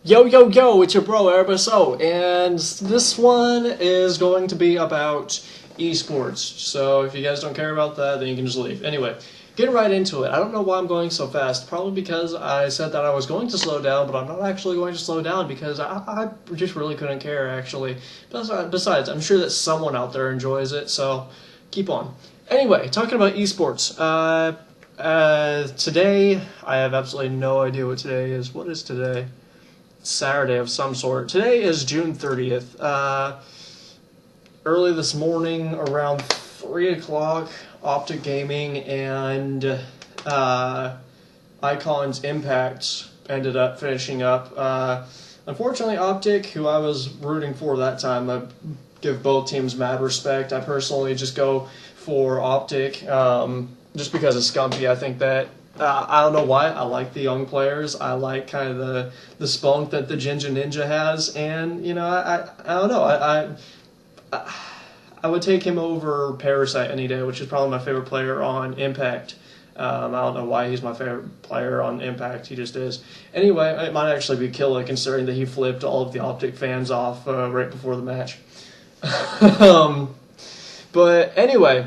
Yo, yo, yo, it's your bro, Erebus, and this one is going to be about esports. So if you guys don't care about that, then you can just leave. Anyway, getting right into it. I don't know why I'm going so fast. Probably because I said that I was going to slow down, but I'm not actually going to slow down because I just really couldn't care, actually. Besides, I'm sure that someone out there enjoys it, so keep on. Anyway, talking about esports. Today, I have absolutely no idea what today is. What is today? Saturday of some sort. Today is June 30th. Early this morning, around 3 o'clock, Optic Gaming and Icon's Impact ended up finishing up. Unfortunately, Optic, who I was rooting for that time, I give both teams mad respect. I personally just go for Optic just because of Scumpy. I think that I don't know why. I like the young players. I like kind of the spunk that the Ginger Ninja has, and I don't know. I would take him over Parasite any day, which is probably my favorite player on Impact. I don't know why he's my favorite player on Impact. He just is. Anyway, it might actually be Killa, considering that he flipped all of the Optic fans off right before the match. But anyway.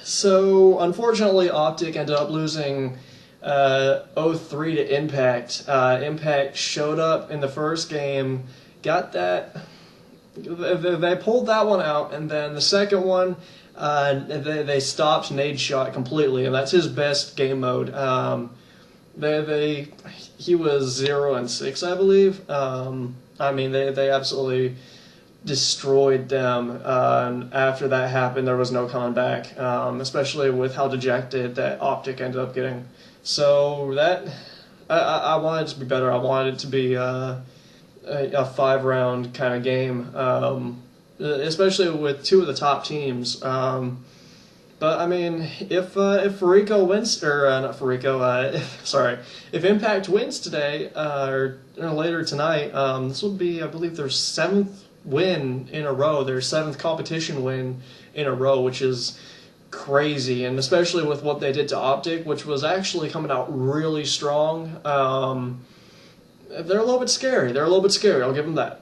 So, unfortunately, Optic ended up losing 0-3 to Impact. Impact showed up in the first game, got that. They pulled that one out, and then the second one, they stopped Nadeshot completely, and that's his best game mode. He was 0-6, I believe. I mean, they absolutely destroyed them. After that happened, there was no coming back, especially with how dejected that Optic ended up getting. So that I wanted it to be better. I wanted it to be a 5-round kind of game, especially with two of the top teams. But I mean, if Farico wins, or not Farico, sorry, if Impact wins today or later tonight, this will be, I believe, their 7th win in a row, their 7th competition win in a row, which is crazy, and especially with what they did to Optic, which was actually coming out really strong. They're a little bit scary. I'll give them that.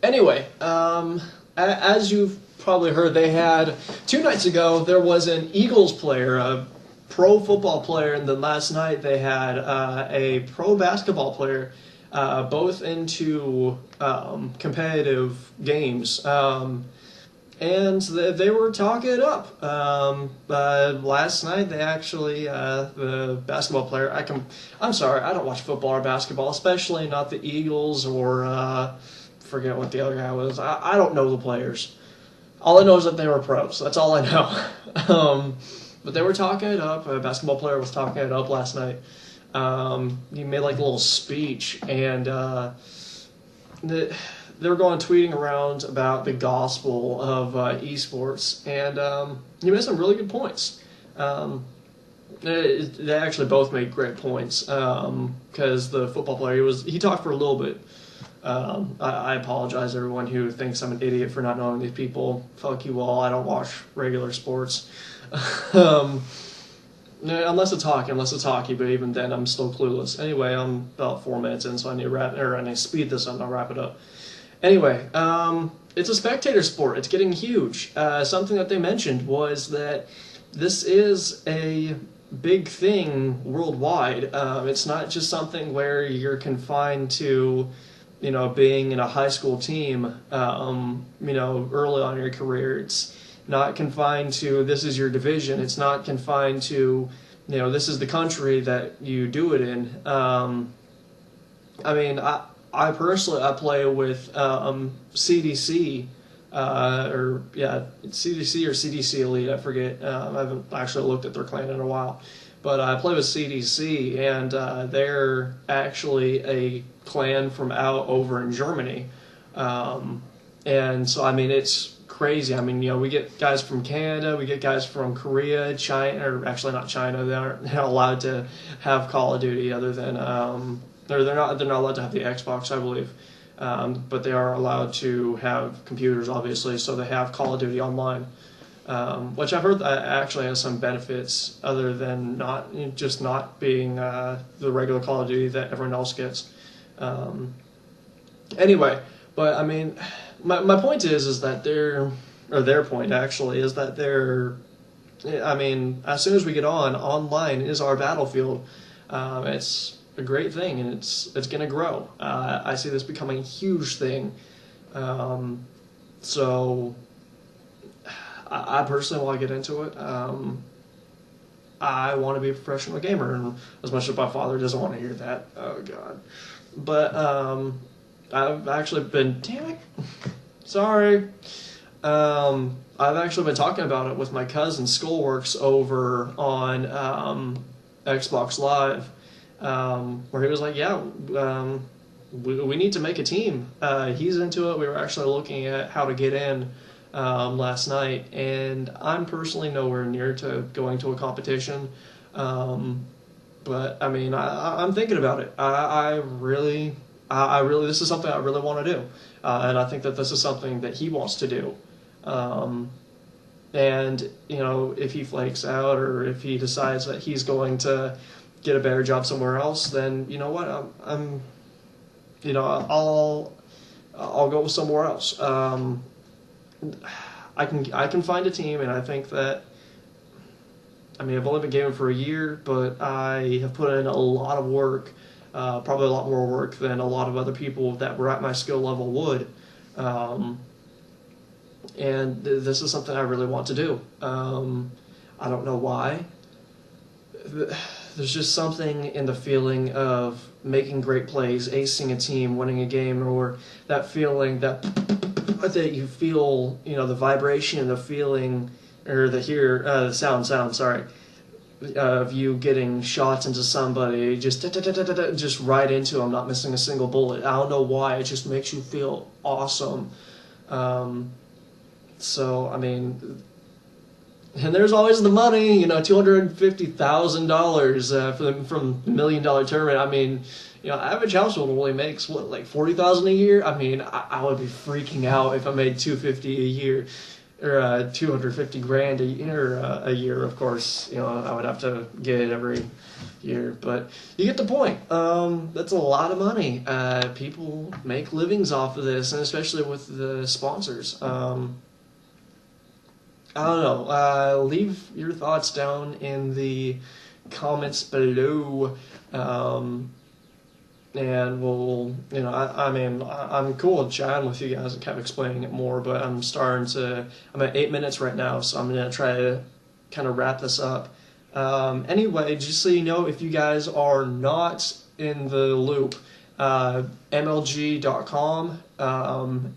Anyway, as you've probably heard, they had 2 nights ago, there was an Eagles player, a pro football player, and then last night they had a pro basketball player, both into competitive games, and they were talking it up. Last night they actually, the basketball player, I'm sorry, I don't watch football or basketball, especially not the Eagles or forget what the other guy was. I don't know the players. All I know is that they were pros. That's all I know. But they were talking it up. A basketball player was talking it up last night. He made like a little speech, and they were going tweeting around about the gospel of esports, and he made some really good points. They actually both made great points, because the football player, he talked for a little bit. I apologize to everyone who thinks I'm an idiot for not knowing these people. Fuck you all. I don't watch regular sports. Unless it's hockey, but even then I'm still clueless. Anyway, I'm about 4 minutes in, so I need to speed this up and I'll wrap it up. Anyway, it's a spectator sport. It's getting huge. Something that they mentioned was that this is a big thing worldwide. It's not just something where you're confined to, being in a high school team, early on in your career. It's not confined to this is your division. It's not confined to, this is the country that you do it in. I mean, I personally, I play with CDC, CDC or CDC Elite, I forget. I haven't actually looked at their clan in a while. But I play with CDC, and they're actually a clan from out over in Germany. And so, I mean, it's crazy. I mean, we get guys from Canada, we get guys from Korea, China, or actually not China. They're not allowed to have Call of Duty other than, or they're not allowed to have the Xbox, I believe. But they are allowed to have computers, obviously, so they have Call of Duty online. which I've heard that actually has some benefits other than not being the regular Call of Duty that everyone else gets. Anyway, but I mean, my point is that their point actually is that I mean, as soon as we get online is our battlefield. It's a great thing, and it's going to grow. I see this becoming a huge thing. So I personally want to get into it. I want to be a professional gamer, and as much as my father doesn't want to hear that, oh god. But I've actually been, damn it, sorry. I've actually been talking about it with my cousin Skullworks over on Xbox Live, where he was like, yeah, we need to make a team. He's into it. We were actually looking at how to get in last night, and I'm personally nowhere near to going to a competition. But I mean, I'm thinking about it. I really, this is something I really want to do, and I think that this is something that he wants to do. And you know, if he flakes out or if he decides that he's going to get a better job somewhere else, then you know what, I'll go somewhere else. I can find a team, and I think that, I mean, I've only been gaming for a year, but I have put in a lot of work, probably a lot more work than a lot of other people that were at my skill level would. And this is something I really want to do. I don't know why. There's just something in the feeling of making great plays, acing a team, winning a game, or that feeling that you feel, you know, the vibration, the feeling, or the sound, sorry, of you getting shots into somebody, just right into them, not missing a single bullet. I don't know why, it just makes you feel awesome. So, I mean, and there's always the money, you know, $250,000 from the $1 million tournament. I mean, you know, average household only makes what, like $40,000 a year. I mean, I would be freaking out if I made $250 a year, or 250 grand a year. Of course, you know, I would have to get it every year, but you get the point. That's a lot of money. People make livings off of this, and especially with the sponsors. I don't know. Leave your thoughts down in the comments below. And we'll, you know, I mean, I'm cool with chatting with you guys and kind of explaining it more, but I'm at 8 minutes right now, so I'm going to try to kind of wrap this up. Anyway, just so you know, if you guys are not in the loop, MLG.com,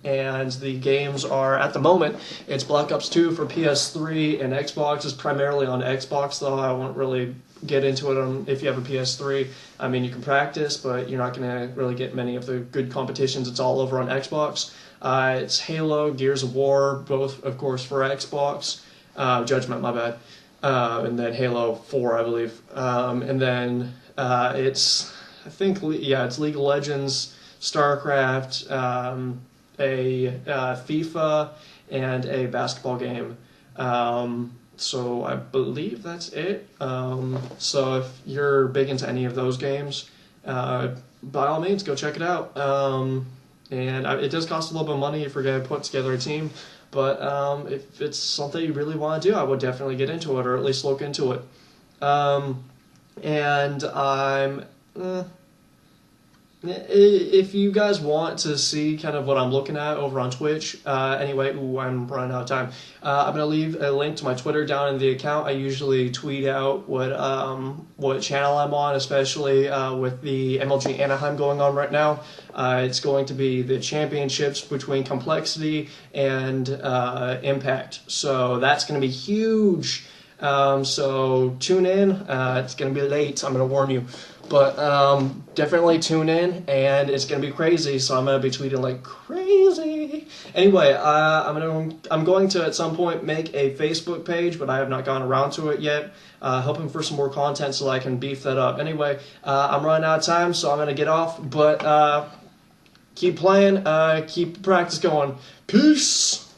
and the games are, at the moment, it's Black Ops 2 for PS3 and Xbox. It's primarily on Xbox, though I won't really get into it if you have a PS3. I mean, you can practice, but you're not going to really get many of the good competitions. It's all over on Xbox. It's Halo, Gears of War, both, of course, for Xbox. Judgment, my bad. And then Halo 4, I believe. And then it's League of Legends, StarCraft, a FIFA, and a basketball game. So I believe that's it. So if you're big into any of those games, by all means, go check it out. And it does cost a little bit of money if you're going to put together a team, but if it's something you really want to do, I would definitely get into it, or at least look into it. And I'm... if you guys want to see kind of what I'm looking at over on Twitch, anyway, I'm running out of time. I'm going to leave a link to my Twitter down in the account. I usually tweet out what channel I'm on, especially with the MLG Anaheim going on right now. It's going to be the championships between Complexity and Impact. So that's going to be huge. So tune in. It's going to be late, I'm going to warn you. But definitely tune in, and it's going to be crazy, so I'm going to be tweeting like crazy. Anyway, I'm going to at some point make a Facebook page, but I have not gone around to it yet. Hoping for some more content so I can beef that up. Anyway, I'm running out of time, so I'm going to get off, but keep playing, keep practice going. Peace!